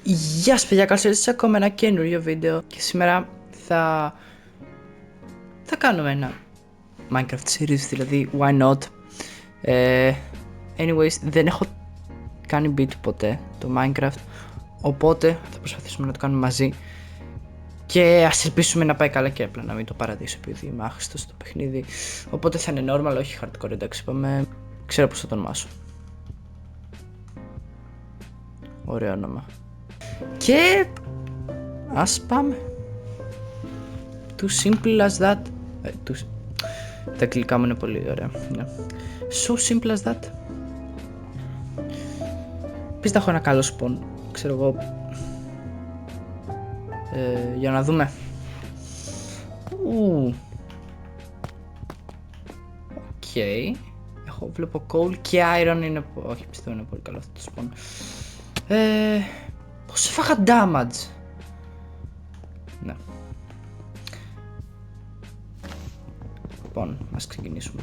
Γεια σας παιδιά, καλώς ήρθατε σε ακόμα ένα καινούριο βίντεο. Και σήμερα θα κάνουμε ένα Minecraft series, δηλαδή why not. Anyways, δεν έχω κάνει beat ποτέ το Minecraft, οπότε θα προσπαθήσουμε να το κάνουμε μαζί. Και ας ελπίσουμε να πάει καλά και απλά να μην το παρατήσω, επειδή είμαι άχρηστος στο παιχνίδι. Οπότε θα είναι normal, όχι hardcore, εντάξει, πάμε. Ξέρω πως θα το ονομάσω. Ωραίο όνομα. Και ας πάμε. Too simple as that. Τα αγγλικά μου είναι πολύ ωραία. So simple as that. Πες τα έχω ένα καλό spawn, ξέρω εγώ. Για να δούμε. Οκ. Έχω, βλέπω coal και iron είναι. Όχι, πιστεύω είναι πολύ καλό αυτό το spawn. Πώς έφαγα damage. Ναι. Λοιπόν, ας ξεκινήσουμε.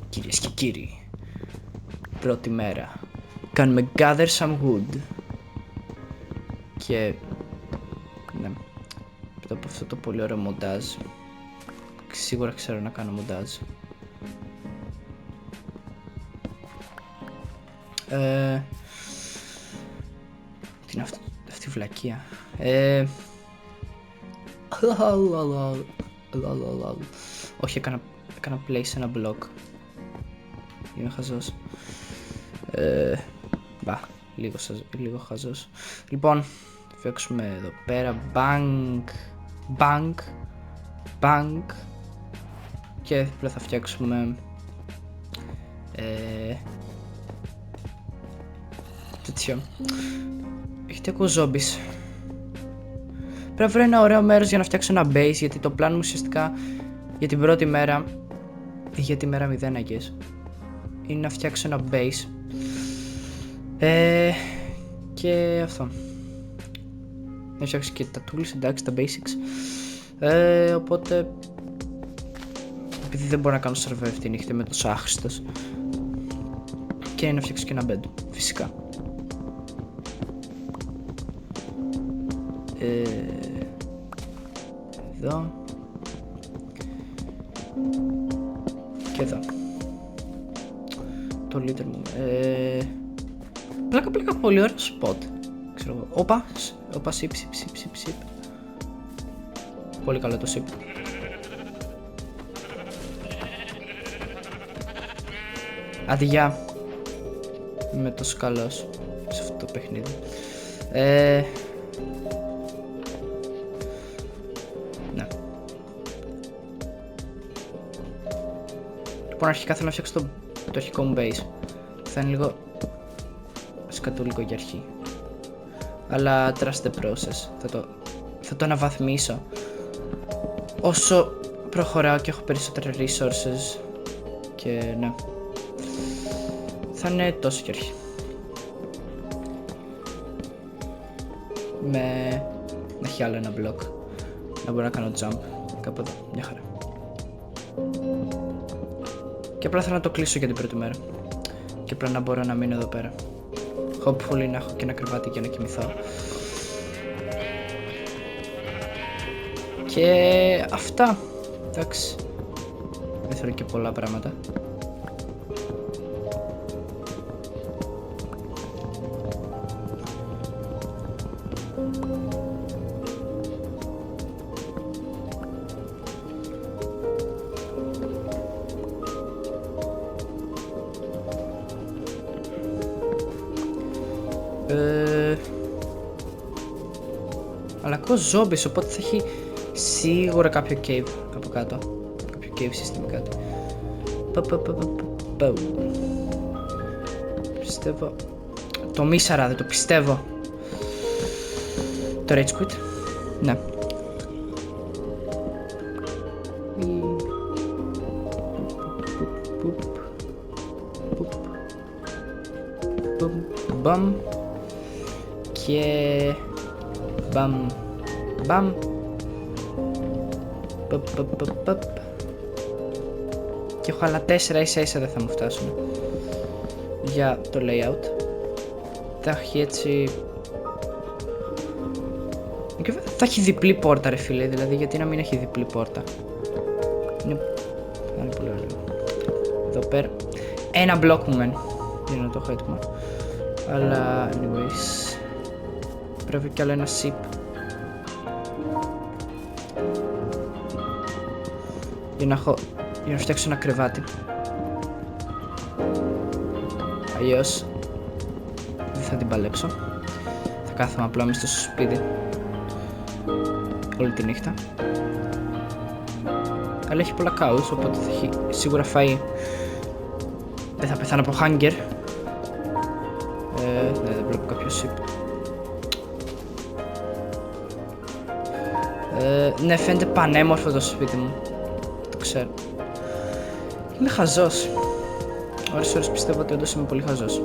Κυρίες και κύριοι, πρώτη μέρα. Κάνουμε gather some wood. Και ναι, μετά από αυτό το πολύ ωραίο μοντάζ, σίγουρα ξέρω να κάνω μοντάζ. Τι είναι αυτή η βλακεία. Όχι, έκανα play σε ένα block. Είμαι χαζός. Μπα, λίγο χαζός. Λοιπόν, θα φτιάξουμε εδώ πέρα bank. Και απλά θα φτιάξουμε τέτοιο. Έχετε ακούω zombies. Πρέπει να βρω ένα ωραίο μέρος για να φτιάξω ένα base, γιατί το πλάνο μου ουσιαστικά για την πρώτη μέρα, για τη μέρα 0 αγγές, είναι να φτιάξω ένα base. Και αυτό. Να φτιάξω και τα tools, εντάξει, τα basics. Οπότε, επειδή δεν μπορώ να κάνω survive τη νύχτα, είμαι τόσο άχρηστος, και να φτιάξω και ένα bed, φυσικά. Εδώ και εδώ το liter μου. Πλάκα πολύ ωραίο spot. Ξέρω εγώ. Όπα, σιπ. Πολύ καλό το σιπ. Άντε γεια. Είμαι τόσο καλός σε αυτό το παιχνίδι. Ναι. Λοιπόν, αρχικά θέλω να φτιάξω το αρχικό μου base. Θα είναι λίγο σκατούλικο για αρχή, αλλά trust the process. Θα το αναβαθμίσω όσο προχωράω και έχω περισσότερα resources. Και ναι, θα είναι τόσο για αρχή. Να έχει άλλο ένα block, να μπορώ να κάνω jump κάπου εδώ, μια χαρά. Και απλά θέλω να το κλείσω για την πρώτη μέρα. Και απλά να μπορώ να μείνω εδώ πέρα. Hopefully να έχω και ένα κρεβάτι για να κοιμηθώ. Και αυτά. Εντάξει, δεν θέλω και πολλά πράγματα. Αλλά ακούω zombies, οπότε θα έχει σίγουρα κάποιο cave από κάτω. Κάποιο cave system κάτω. Πιστεύω. Το μίσαρα, δεν το πιστεύω. Το rage quit. Ναι. Μπαμ. Και μπαμ. Και έχω άλλα 4 ίσα δεν θα μου φτάσουν για το layout. Θα έχει έτσι Και θα έχει διπλή πόρτα, ρε φίλε, δηλαδή γιατί να μην έχει διπλή πόρτα. Είναι πολύ ωραίο. Εδώ πέρα. Ένα μπλοκ μου μένει. Για να το έχω έτοιμο. Αλλά, anyways. Πρέπει κι άλλο ένα sip. Για να φτιάξω ένα κρεβάτι. Αλλιώς δεν θα την παλέψω. Θα κάθομαι απλά μες στο σπίτι όλη τη νύχτα. Αλλά έχει πολλά cows, οπότε θα έχει σίγουρα φάει. Δεν θα πεθάνω από hunger. Ναι, δεν βλέπω κάποιο sip. Ναι, φαίνεται πανέμορφο το σπίτι μου. Το ξέρω. Είμαι χαζός. Ώρες πιστεύω ότι όντως είμαι πολύ χαζός.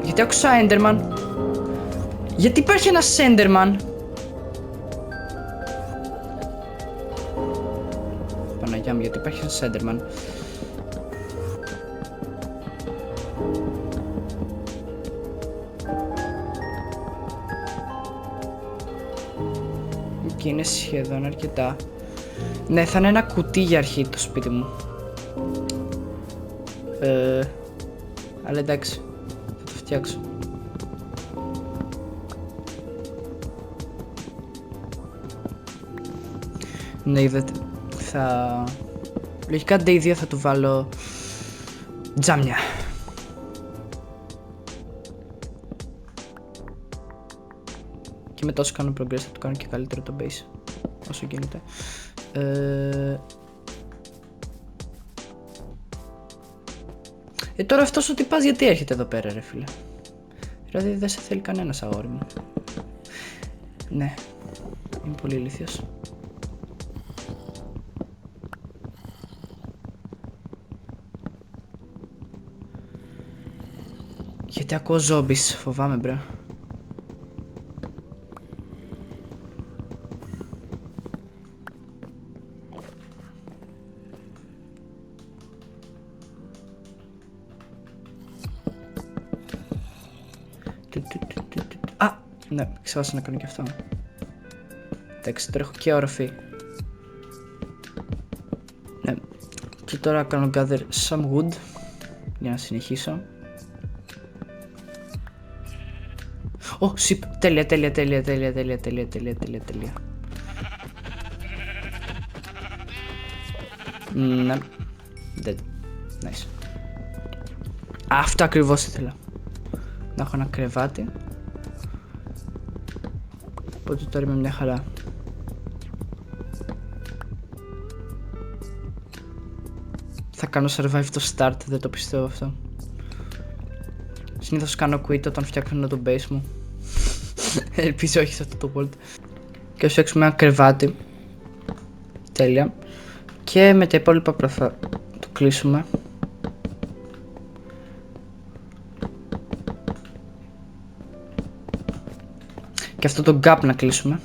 Γιατί άκουσα Enderman. Γιατί υπάρχει ένας Enderman. Παναγιά μου, γιατί υπάρχει ένας Enderman. Και είναι σχεδόν αρκετά. Ναι, θα είναι ένα κουτί για αρχή το σπίτι μου. Αλλά εντάξει, θα το φτιάξω. Ναι, είδατε, θα... Λογικά day 2 θα του βάλω τζάμια. Και μετά όσο κάνω progress θα του κάνω και καλύτερο το base. Όσο γίνεται. Τώρα αυτός ο τυπάς γιατί έρχεται εδώ πέρα, ρε φίλε. Δηλαδή δεν σε θέλει κανένας, αγόρι μου. Ναι, είναι πολύ ηλίθιος. Γιατί ακούω zombies, φοβάμαι μπρε. Α, ναι, ξέχασα να κάνω και αυτό. Εντάξει, τώρα έχω και όροφη. Ναι, και τώρα κάνω gather some wood για να συνεχίσω. Ω, sip, τέλεια. Ναι, dead, nice. Αυτό ακριβώς ήθελα. Να έχω ένα κρεβάτι. Οπότε τώρα είμαι μια χαρά. Θα κάνω survive το start, δεν το πιστεύω αυτό. Συνήθως κάνω quit όταν φτιάχνω το base μου. Ελπίζω όχι σε αυτό το world. Και ας φτιάξουμε ένα κρεβάτι. Τέλεια. Και με τα υπόλοιπα θα το κλείσουμε. Και αυτό το gap να κλείσουμε.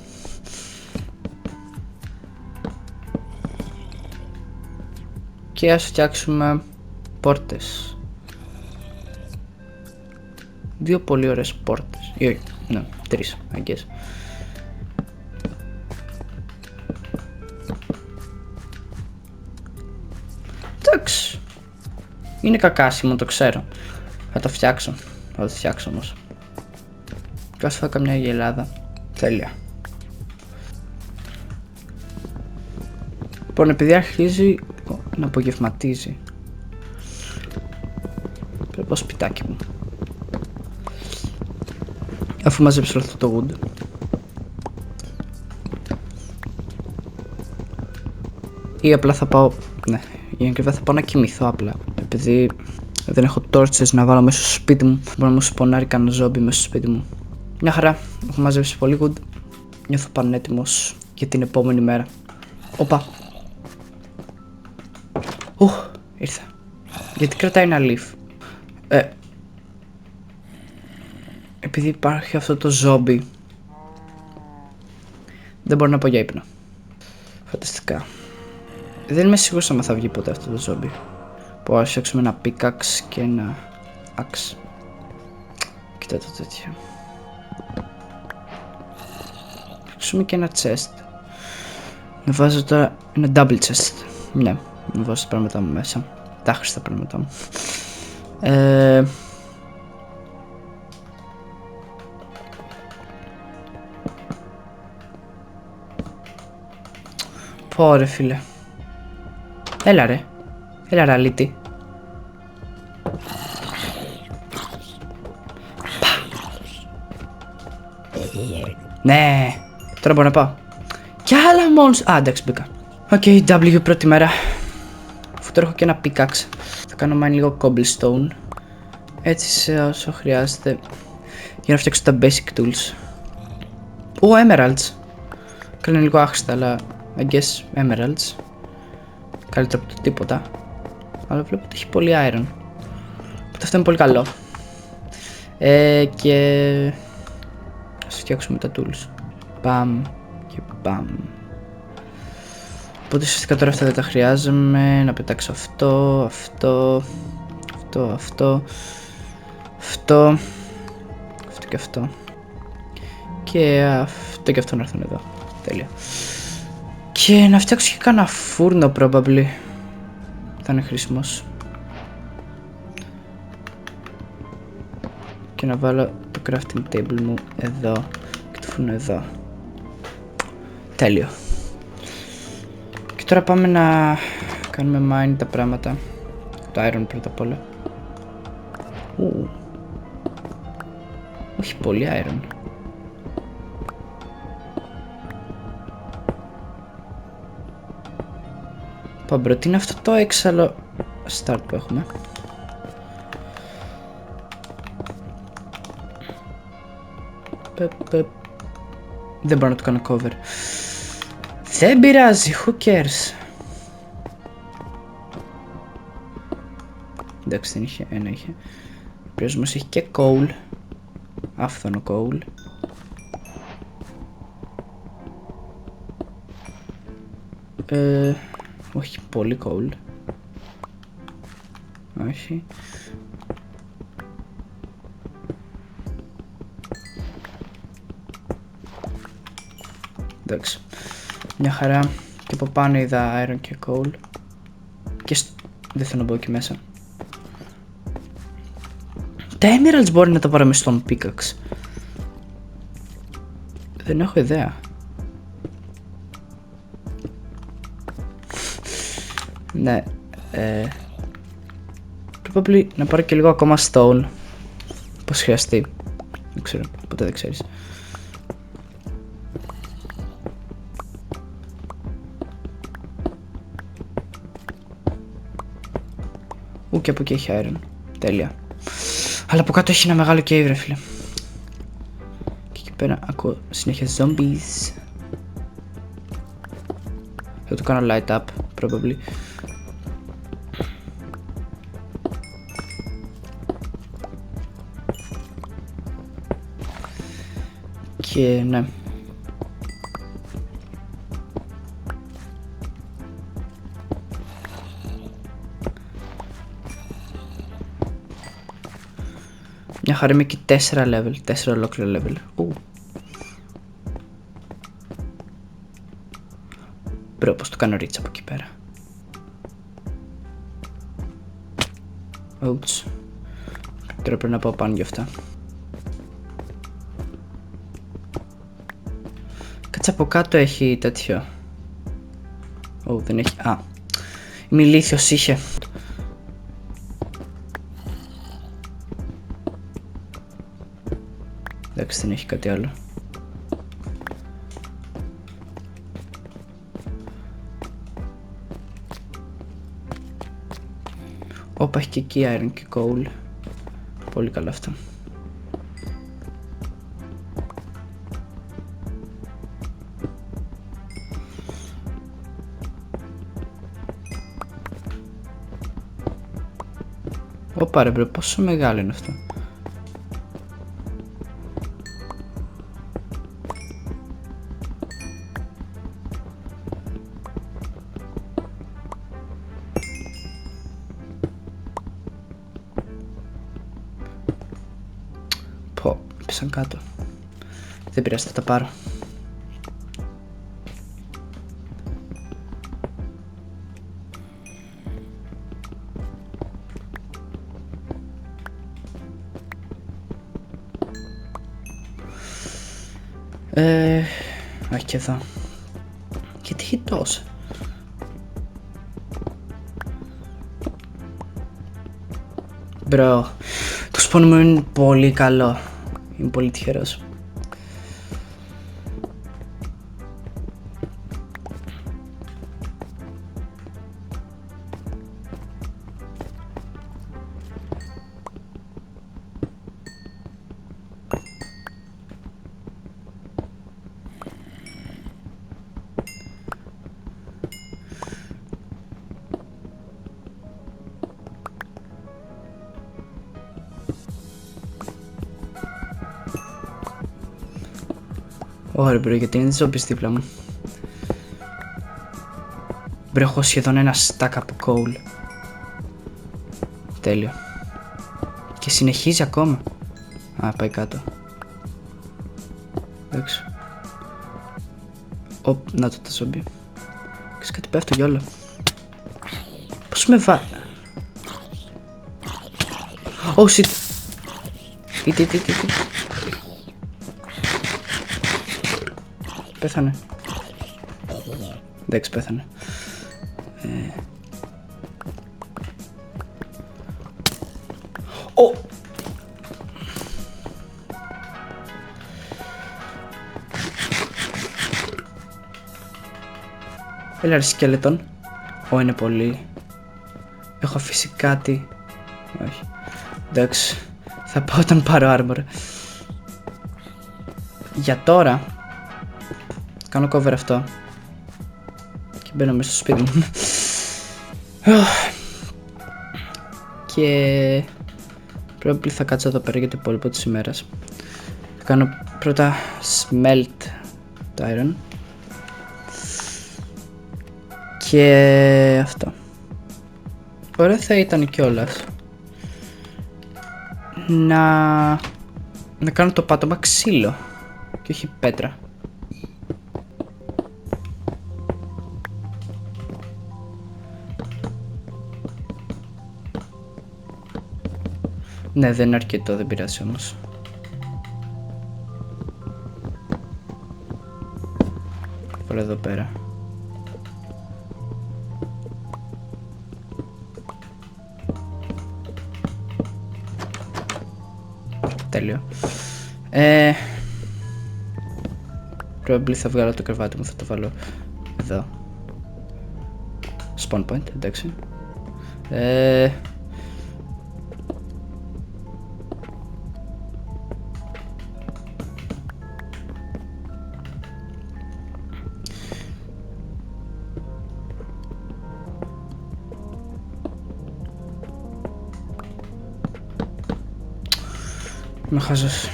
Και ας φτιάξουμε πόρτες. 2 πολύ ωραίες πόρτες. Ή όχι, ναι, 3, I guess. Εντάξει. Είναι κακάσιμο, το ξέρω. Θα το φτιάξω. Θα το φτιάξω όμως. Και ας φάω καμιά γελάδα. Τέλεια. Λοιπόν, επειδή αρχίζει να απογευματίζει, πρέπει το σπιτάκι μου. Αφού μαζέψω αυτό το wood. Ή απλά θα πάω, ναι, για να κρυβά θα πάω να κοιμηθώ απλά. Επειδή δεν έχω torches να βάλω μέσα στο σπίτι μου, μπορεί να μου σπονάρει κανένα ζόμπι μέσα στο σπίτι μου. Μια χαρά, έχω μαζέψει πολύ wood. Νιώθω πανέτοιμος για την επόμενη μέρα. Οπα. Ήρθα. Γιατί κρατάει ένα leaf. Επειδή υπάρχει αυτό το ζόμπι, δεν μπορώ να πω για ύπνο. Φανταστικά. Δεν είμαι σίγουρος αν θα βγει ποτέ αυτό το ζόμπι. Πω ας φτιάξουμε ένα pickaxe και ένα axe. Κοίτα το τέτοιο. φτιάξουμε και ένα chest. Να βάζω τώρα ένα double chest. Ναι, να βάζω τα πράγματα μου μέσα. Τα άχρηστα πράγματα μου. Πω ρε φίλε. Έλα ρε. Έλα ρε αλήτη. Ναι. Τώρα μπορώ να πάω. Κι άλλα μόνος. Α, εντάξει μπήκα. Οκ, W πρώτη μέρα. Αφού τώρα έχω και ένα pickaxe. Θα κάνω mine λίγο cobblestone. Έτσι σε όσο χρειάζεται. Για να φτιάξω τα basic tools. Ω, emeralds. Κάνε λίγο άχρηστα, αλλά I guess emeralds. Καλύτερα από το τίποτα. Αλλά βλέπω ότι έχει πολύ iron. Οπότε αυτό είναι πολύ καλό. Και ας φτιάξουμε τα tools. Μπαμ και μπαμ. Οπότε ουσιαστικά τώρα αυτά δεν τα χρειάζομαι. Να πετάξω αυτό, αυτό, αυτό, αυτό, αυτό, αυτό και αυτό. Και αυτό και αυτό να έρθουν εδώ. Τέλεια. Και να φτιάξω και κάνα φούρνο probably. Θα είναι χρήσιμος. Και να βάλω το crafting table μου εδώ και το φούρνο εδώ. Τέλειο. Και τώρα πάμε να κάνουμε mine τα πράγματα. Το iron πρώτα απ' όλα. Όχι πολύ iron. Πάμε, τι είναι αυτό το έξαλλο start που έχουμε. Δεν μπορώ να το κάνω cover. Δεν πειράζει, who cares. Εντάξει, δεν είχε, ένα είχε. Ο οποίος μας έχει και coal. Άφθονο coal. Όχι, πολύ coal. Όχι. Εντάξει. Μια χαρά. Και από πάνω είδα iron και coal. Και δεν θέλω να μπω εκεί μέσα. Τα emeralds μπορεί να τα πάρω μες στον pickaxe. Δεν έχω ιδέα. Ναι. Probably να πάρω και λίγο ακόμα stone. Πώς χρειαστεί. Δεν ξέρω. Ποτέ δεν ξέρεις. Και από εκεί έχει iron. Τέλεια. Αλλά από κάτω έχει ένα μεγάλο cave ρε φίλε. Και εκεί πέρα ακούω συνέχεια zombies. Θα το κάνω light up probably. Και ναι. Μια χαρά είμαι και 4 level, 4 ολόκληρο level. Πρέπει πως το κάνω reach από εκεί πέρα. Ouch. Τώρα πρέπει να πάω πάνω γι' αυτά. Κάτσε από κάτω έχει τέτοιο. Δεν έχει. Α. Είμαι ηλίθιος, είχε. Εντάξει, δεν έχει κάτι άλλο. Όπα, έχει και εκεί iron και coal. Πολύ καλά αυτό. Όπα ρε μπρο, πόσο μεγάλο είναι αυτό. Πω, πέσαν κάτω. Δεν πειράζει, θα τα πάρω. Όχι και εδώ. Γιατί έχει τόσα. Μπρο, το σπον μου είναι πολύ καλό. Είμαι πολύ τυχερός. Ωραία μπρο, γιατί είναι ζόμπις δίπλα μου. Μπρο, έχω σχεδόν ένα stack από coal. Τέλειο. Και συνεχίζει ακόμα. Α, πάει κάτω. Εντάξει. Οπ, να το ζόμπι. Ξέρεις κάτι, πέφτω για όλα. Πώς με Oh shit. Είτε. Πέθανε. Εντάξει, πέθανε. Ω! Έλα ρε σκέλετον. Ω, είναι πολύ. Έχω αφήσει κάτι. Όχι. Εντάξει. Θα πάω όταν πάρω armor. Για τώρα κάνω cover αυτό. Και μπαίνω μέσα στο σπίτι μου. Και probably θα κάτσω εδώ πέρα για το υπόλοιπο της ημέρας. Θα κάνω πρώτα smelt το iron. Και αυτό. Ωραία θα ήταν κιόλας να κάνω το πάτωμα ξύλο και όχι πέτρα. Ναι, δεν είναι αρκετό, δεν πειράζει όμως. Βάλω εδώ πέρα. Τέλειο. Probably θα βγάλω το κρεβάτι μου, θα το βάλω εδώ. Spawn point, εντάξει. Είμαι χάζος.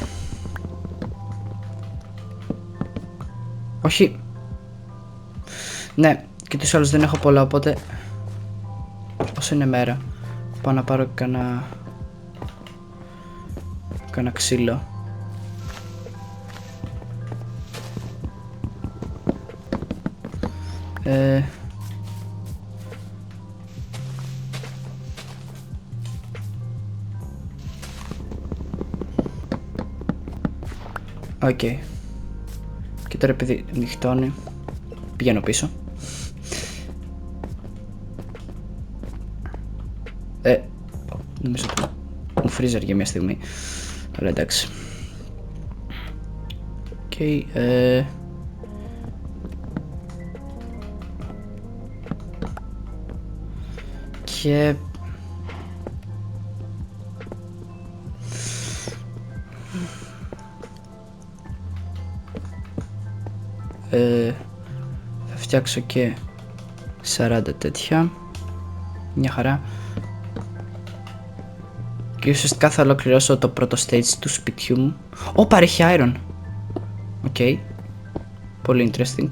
Όχι. Ναι, και τους άλλους δεν έχω πολλά, οπότε όσο είναι μέρα πάω να πάρω κάνα ξύλο. Οκ. Και τώρα επειδή νυχτώνει πηγαίνω πίσω. Νομίζω ότι μου φρίζερ για μια στιγμή. Αλλά εντάξει. Οκ. Και θα φτιάξω και 40 τέτοια. Μια χαρά. Και ουσιαστικά θα ολοκληρώσω το πρώτο stage του σπιτιού μου. Ω, παρέχει iron. Οκ. Πολύ interesting.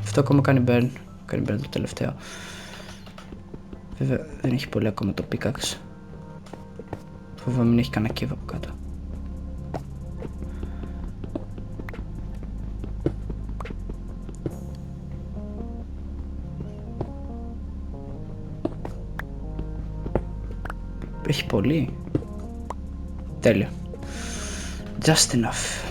Αυτό ακόμα κάνει burn. Κάνει burn το τελευταίο. Βέβαια δεν έχει πολύ ακόμα το pickaxe. Φοβάμαι μην έχει κανένα cave από κάτω. Έχει πολύ. Τέλειο. Just enough.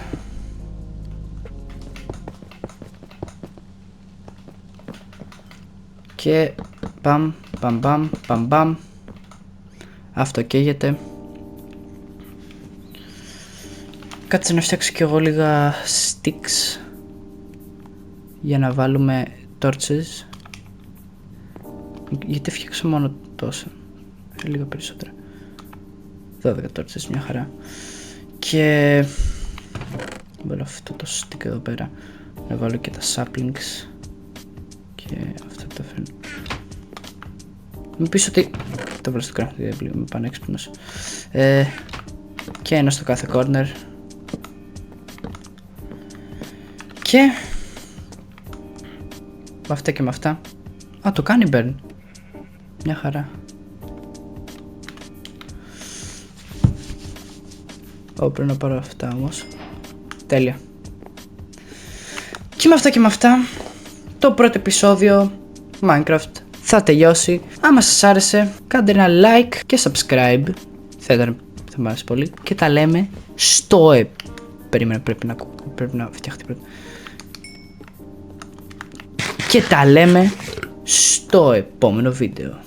Και παμ, παμ, παμ, παμ, παμ. Αυτό καίγεται. Κάτσε να φτιάξω κι εγώ λίγα sticks για να βάλουμε torches. Γιατί φτιάξω μόνο τόσα? Λίγα περισσότερα. 12 torches, μια χαρά. Και βάλω αυτό το stick εδώ πέρα. Να βάλω και τα saplings. Και αυτό το φέρνω. Μην πεις ότι το βάλω στο crafting table, είμαι πανέξυπνος. Και ένα στο κάθε corner. Και με αυτά και με αυτά. Α, το κάνει burn. Μια χαρά. Πρέπει να πάρω αυτά όμως. Τέλεια. Και με αυτά και με αυτά το πρώτο επεισόδιο Minecraft θα τελειώσει. Άμα σας άρεσε, κάντε ένα like και subscribe. Θα μ' άρεσε πολύ. Και τα λέμε στο περίμενα, πρέπει να φτιαχτεί πρώτα. Και τα λέμε στο επόμενο βίντεο.